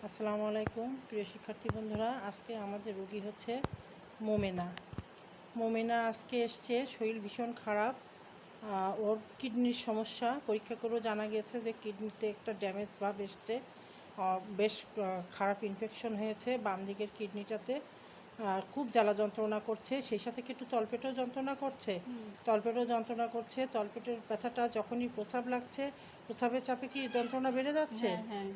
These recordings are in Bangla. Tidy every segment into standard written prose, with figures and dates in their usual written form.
আসসালামু আলাইকুম প্রিয় শিক্ষার্থী বন্ধুরা। আজকে আমাদের রোগী হচ্ছে মোমেনা। মোমেনা আজকে এসছে, শরীর ভীষণ খারাপ। ওর কিডনির সমস্যা। পরীক্ষা করেও জানা গেছে যে কিডনিতে একটা ড্যামেজ ভাব এসছে, বেশ খারাপ ইনফেকশন হয়েছে বাম দিকের কিডনিটাতে। খুব জ্বালা যন্ত্রণা করছে, সেই সাথে কি একটু তলপেটেও যন্ত্রণা করছে। তলপেটের ব্যথাটা যখনই প্রস্রাব লাগছে, প্রস্রাবের চাপে কি যন্ত্রণা বেড়ে যাচ্ছে।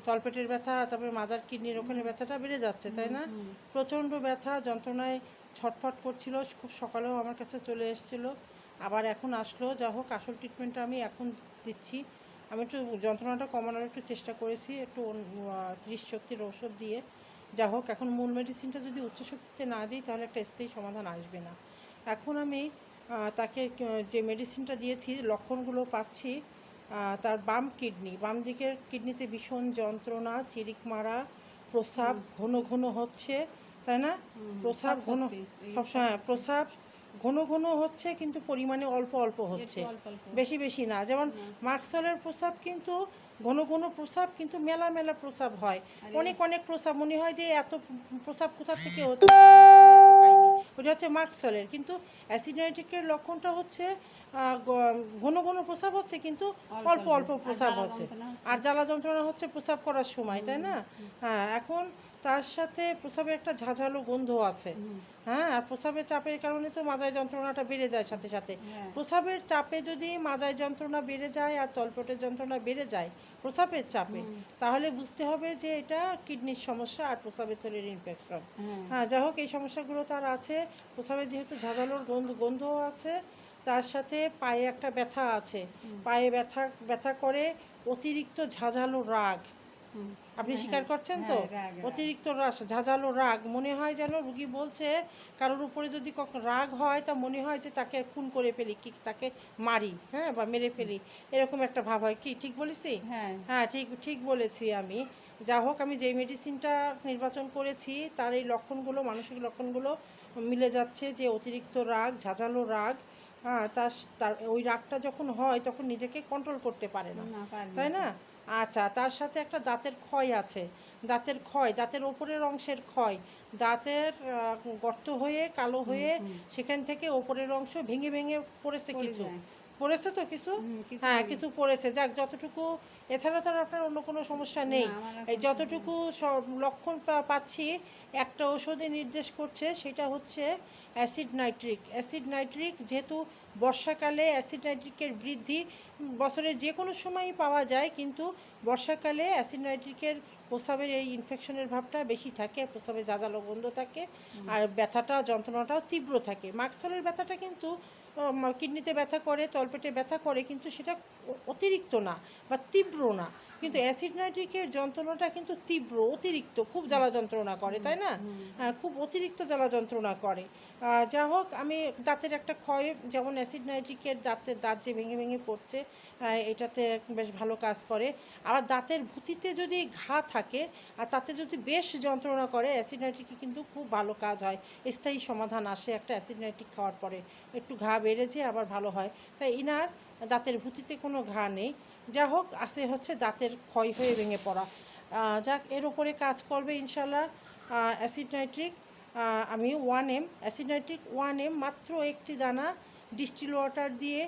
তলপেটের ব্যথা, তারপরে মাদার কিডনির ওখানে ব্যথাটা বেড়ে যাচ্ছে, তাই না? প্রচণ্ড ব্যথা, যন্ত্রণায় ছটফট করছিল। খুব সকালেও আমার কাছে চলে এসেছিলো, আবার এখন আসলো। যা হোক, আসল ট্রিটমেন্টটা আমি এখন দিচ্ছি। আমি একটু যন্ত্রণাটা কমানোর একটু চেষ্টা করেছি, একটু 30 শক্তির ওষুধ দিয়ে। যা হোক, এখন মূল মেডিসিনটা যদি উচ্চ শক্তিতে না দিই তাহলে একটা স্থায়ী সমাধান আসবে না। এখন আমি তাকে যে মেডিসিনটা দিয়েছি, লক্ষণগুলো পাচ্ছি। তার বাম দিকের কিডনিতে ভীষণ যন্ত্রণা, চিরিক মারা, প্রস্রাব ঘন ঘন হচ্ছে, তাই না? প্রস্রাব ঘন, সবসময় প্রস্রাব ঘন ঘন হচ্ছে, কিন্তু পরিমাণে অল্প অল্প হচ্ছে, বেশি বেশি না। যেমন মার্কসলের প্রস্রাব কিন্তু ঘন ঘন প্রস্রাব, কিন্তু মেলা মেলা প্রস্রাব হয়, অনেক অনেক প্রস্রাব। মনে হয় যে এত প্রস্রাব কোথা থেকে হচ্ছে, ওটা হচ্ছে মার্কসলের। কিন্তু অ্যাসিড নাইট্রিকের লক্ষণটা হচ্ছে ঘন ঘন প্রস্রাব হচ্ছে, কিন্তু অল্প অল্প প্রস্রাব হচ্ছে, আর জ্বালা যন্ত্রণা হচ্ছে প্রস্রাব করার সময়, তাই না? হ্যাঁ, এখন তার সাথে প্রস্রাবে একটা ঝাঁঝালো গন্ধ আছে। হ্যাঁ, আর প্রস্রাবের চাপের কারণে তো মাজায় যন্ত্রণাটা বেড়ে যায় সাথে সাথে। প্রস্রাবের চাপে যদি মাজায় যন্ত্রণা বেড়ে যায় আর তলপেটের যন্ত্রণা বেড়ে যায় প্রস্রাবের চাপে, তাহলে বুঝতে হবে যে এটা কিডনির সমস্যা আর প্রস্রাবের থলির ইনফেকশন। হ্যাঁ, যাই হোক, এই সমস্যাগুলো তার আছে। প্রস্রাবে যেহেতু ঝাঁঝালোর গন্ধও আছে, তার সাথে পায়ে একটা ব্যথা আছে, পায়ে ব্যথা করে, অতিরিক্ত ঝাঁঝালো রাগ। আপনি স্বীকার করছেন তো? অতিরিক্ত ঝাঁঝালো রাগ, মনে হয় যেন রুগী বলছে কারোর উপরে যদি রাগ হয় তা মনে হয় যে তাকে খুন করে ফেলি, কি তাকে মারি, হ্যাঁ, বা মেরে ফেলি, এরকম একটা ভাব হয়। কি ঠিক বলেছি? হ্যাঁ, ঠিক বলেছি আমি। যা হোক, আমি যেই মেডিসিনটা নির্বাচন করেছি তার এই লক্ষণগুলো, মানসিক লক্ষণগুলো মিলে যাচ্ছে, যে অতিরিক্ত রাগ, ঝাঁঝালো রাগ। হ্যাঁ, তার ওই রাগটা যখন হয় তখন নিজেকে কন্ট্রোল করতে পারে না, তাই না? আচ্ছা, তার সাথে একটা দাঁতের ক্ষয় আছে। দাঁতের ওপরের অংশের ক্ষয়, দাঁতের গর্ত হয়ে কালো হয়ে সেখান থেকে ওপরের অংশ ভেঙে ভেঙে পড়েছে, পড়েছে তো কিছু। হ্যাঁ, কিছু পড়েছে। যাক, যতটুকু, এছাড়া তো আপনার অন্য কোনো সমস্যা নেই। এই যতটুকু লক্ষণ পাচ্ছি, একটা ওষুধে নির্দেশ করছে, সেটা হচ্ছে অ্যাসিড নাইট্রিক। যেহেতু বর্ষাকালে অ্যাসিড নাইট্রিকের বৃদ্ধি বছরের যে কোনো সময়ই পাওয়া যায়, কিন্তু বর্ষাকালে অ্যাসিড নাইট্রিকের প্রস্রাবের এই ইনফেকশনের ভাবটা বেশি থাকে, প্রস্রাবে জ্বালালো গন্ধ থাকে, আর ব্যথাটা, যন্ত্রণাটাও তীব্র থাকে। মার্কসলের ব্যথাটা কিন্তু কিডনিতে ব্যথা করে, তলপেটে ব্যথা করে, কিন্তু সেটা অতিরিক্ত না বা তীব্র না। কিন্তু অ্যাসিড নাইট্রিকের যন্ত্রণাটা কিন্তু তীব্র, অতিরিক্ত, খুব জ্বালা যন্ত্রণা করে, তাই না? খুব অতিরিক্ত জ্বালা যন্ত্রণা করে। যা হোক, আমি দাঁতের একটা ক্ষয়, যেমন অ্যাসিড নাইট্রিকের দাঁত যে ভেঙে ভেঙে পড়ছে, এটাতে বেশ ভালো কাজ করে। আবার দাঁতের ভুতিতে যদি ঘা থাকে আর তাতে যদি বেশ যন্ত্রণা করে, অ্যাসিড নাইট্রিকে কিন্তু খুব ভালো কাজ হয়, স্থায়ী সমাধান আসে একটা অ্যাসিড নাইট্রিক খাওয়ার পরে। একটু ঘা বেড়ে যেয়ে আবার ভালো হয়। তাই ইনার দাঁতের ভুতিতে কোনো ঘা নেই। যা হোক, আসে হচ্ছে দাঁতের ক্ষয় হয়ে ভেঙে পড়া। যাক, এর উপরে কাজ করবে ইনশাল্লাহ অ্যাসিড নাইট্রিক। আমি অ্যাসিড নাইট্রিক 1M মাত্র একটি দানা ডিস্টিল ওয়াটার দিয়ে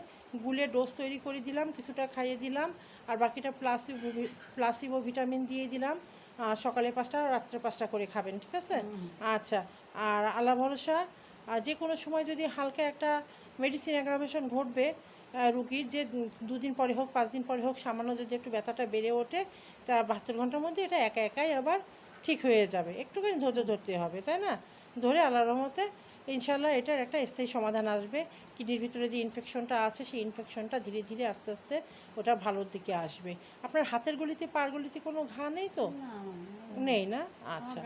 গুলে ডোজ তৈরি করে দিলাম, কিছুটা খাইয়ে দিলাম, আর বাকিটা প্লাসিবো ভিটামিন দিয়ে দিলাম। সকালে 5টা, রাত্রে 5টা করে খাবেন, ঠিক আছে? আচ্ছা, আর আল্লাহ ভরসা, যে কোনো সময় যদি হালকা একটা মেডিসিন অ্যাগ্রাভেশন ঘটবে, রুগীর, যে 2 দিন পরে হোক, 5 দিন পরে হোক, সামান্য যদি একটু ব্যথাটা বেড়ে ওঠে, তা 72 ঘন্টার মধ্যে এটা একাই আবার ঠিক হয়ে যাবে। একটুখানি ধৈর্য ধরতে হবে, তাই না? ধরে আল্লাহর রহমতে ইনশাল্লাহ এটার একটা স্থায়ী সমাধান আসবে। কিডনির ভিতরে যে ইনফেকশনটা আছে, সেই ইনফেকশনটা ধীরে ধীরে আস্তে আস্তে ওটা ভালোর দিকে আসবে। আপনার হাতের গলিতে, পায়ের গলিতে কোনো ঘা নেই তো? নেই না? আচ্ছা,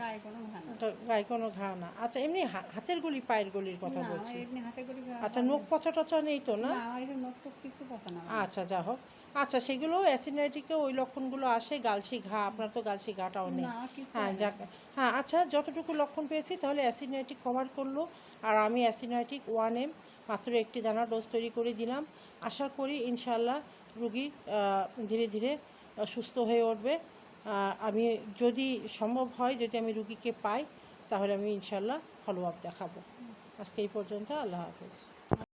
তো গায়ে কোনো ঘা না। আচ্ছা, এমনি হাতের গলি, পায়ের গলির কথা বলছি। আচ্ছা, নখ পচা টচা নেই তো? না, আচ্ছা, যা হোক। আচ্ছা, সেগুলো অ্যাসিড নাইট্রিকে ওই লক্ষণগুলো আসে। গালসি ঘা, আপনার তো গালসি ঘাটাও নেই। হ্যাঁ, যাক। হ্যাঁ, আচ্ছা, যতটুকু লক্ষণ পেয়েছি তাহলে অ্যাসিড নাইট্রিক কভার করলো। আর আমি অ্যাসিড নাইট্রিক 1M মাত্র একটি দানা ডোজ তৈরি করে দিলাম। আশা করি ইনশাল্লাহ রুগী ধীরে ধীরে সুস্থ হয়ে উঠবে। আমি যদি সম্ভব হয়, যদি আমি রুগীকে পাই, তাহলে আমি ইনশাল্লাহ ফলো আপ দেখাবো। আজকে এই পর্যন্ত। আল্লাহ হাফেজ।